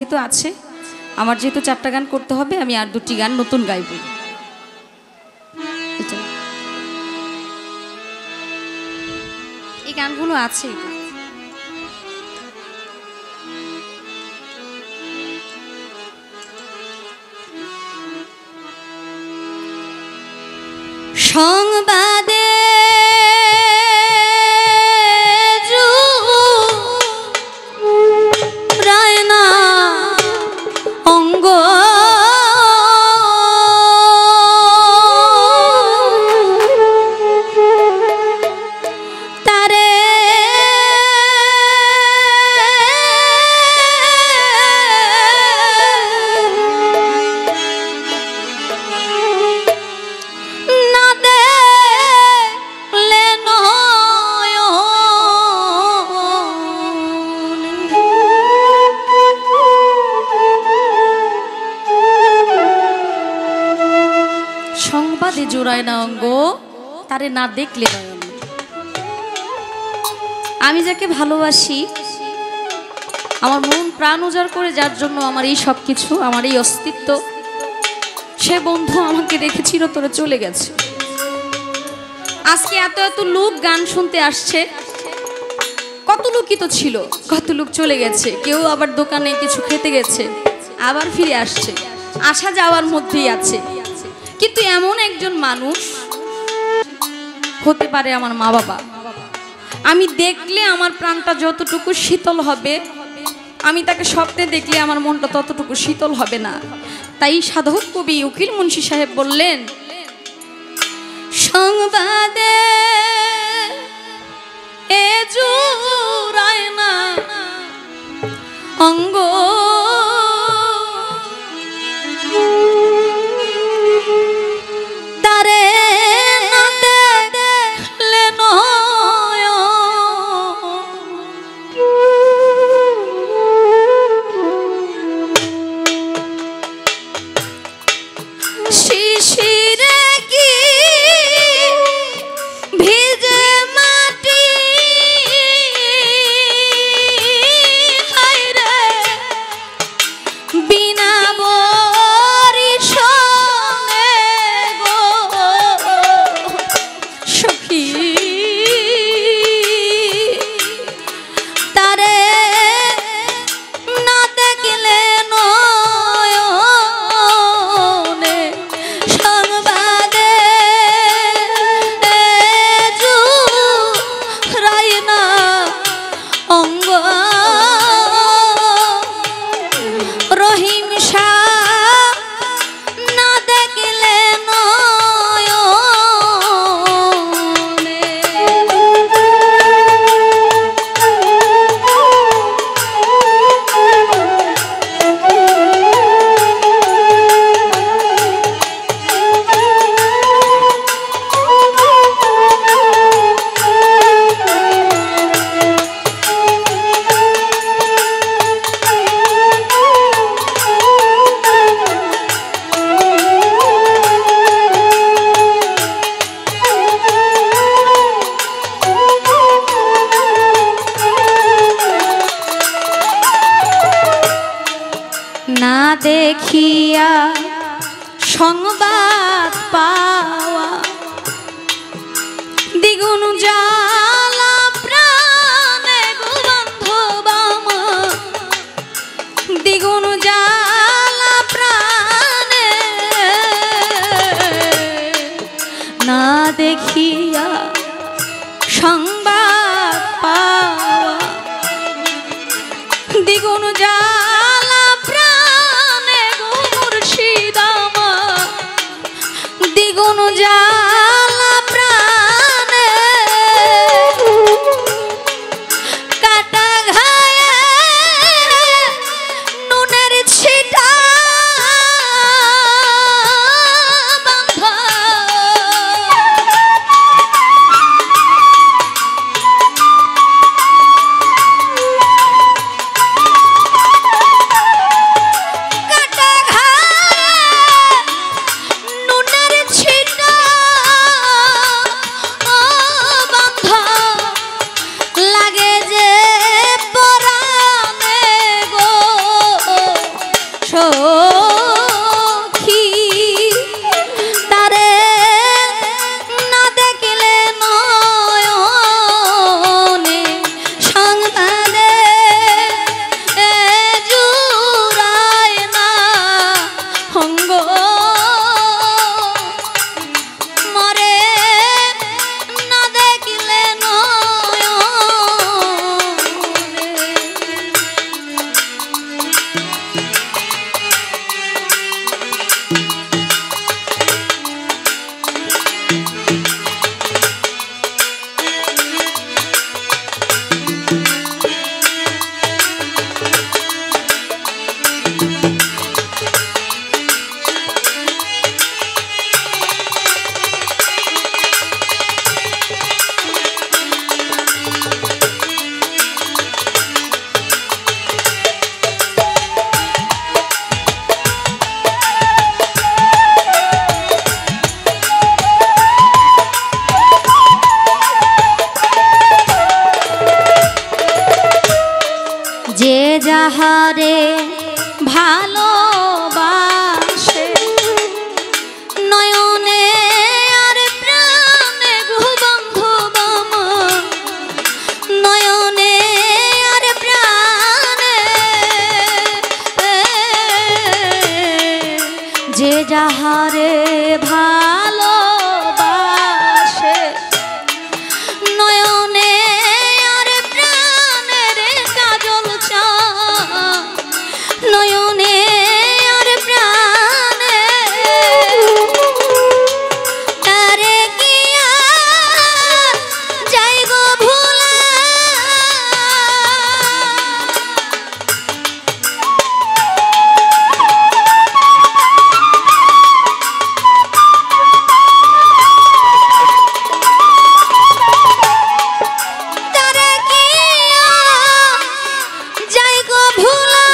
তো আছে আমার যেহেতু 4টা গান করতে হবে আমি আর 2টি গান নতুন গাইব। এই গানগুলো আছে সংবাদে সংবাদে জোড়ায় না অঙ্গ তারে না দেখলে নয়ন। আমি যাকে ভালোবাসি আমার মন প্রাণ উজাড় করে যার জন্য আমার এই সব কিছু আমার এই অস্তিত্ব, সে বন্ধু আমাকে রেখে চিরতরে চলে গেছে। আজকে এত এত লোক গান শুনতে আসছে, কত লোকই তো ছিল, কত লোক চলে গেছে, কেউ আবার দোকানে কিছু খেতে গেছে আবার ফিরে আসছে, আসা যাওয়ার মধ্যেই আছে। কিন্তু এমন একজন মানুষ হতে পারে আমার মা বাবা, আমি দেখলে আমার প্রাণটা যতটুকু শীতল হবে, আমি তাকে স্বপ্নে দেখলে আমার মনটা ততটুকু শীতল হবে না। তাই সাধক কবি উকিল মুন্সি সাহেব বললেন, সংবাদে এ জোড়ায় না অঙ্গ না দেখিয়া সংবাদ পাওয়া দ্বিগুণ জ্বালা প্রাণে গো বান্ধব আমার, দ্বিগুণ জ্বালা প্রাণে। না দেখিয়া সংবাদ পাওয়া দ্বিগুণ জ্বালা প্রাণে গো মুর্শিদ আমার, দ্বিগুণ জ্বালা প্রাণে। কাটা ঘায়ে নুনের ছে যাহারে ভালোবাসে নয়নে আর প্রাণে গো বান্ধব আমার নয়নে আর প্রাণে যে যাহারে ভালোবাসে নয়নে আর প্রাণের কাজল চা নয়নে আর প্রাণে তারে কি আর যাই গো ভুলা তারে কি আর যাই গো ভুলা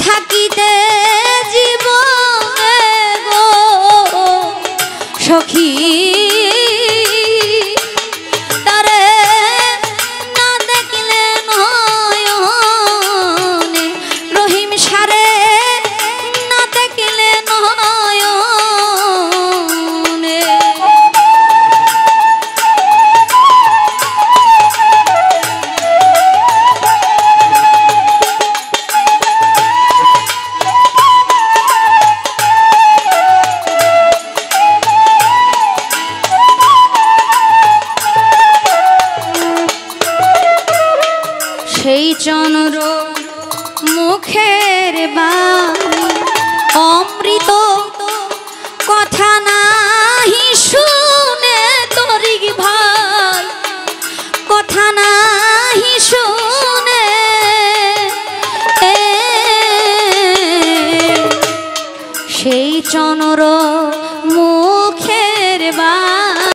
থাকিতে জীবনে গো সখী তারে না দেখিলে নয়নে রহিম সারে না দেখিলে নয়নে সেই চন্দ্র মুখের বাণী অমৃত কথা নাহি শুনে তোরি ভাই কথা নাহি শুনে সেই চন্দ্র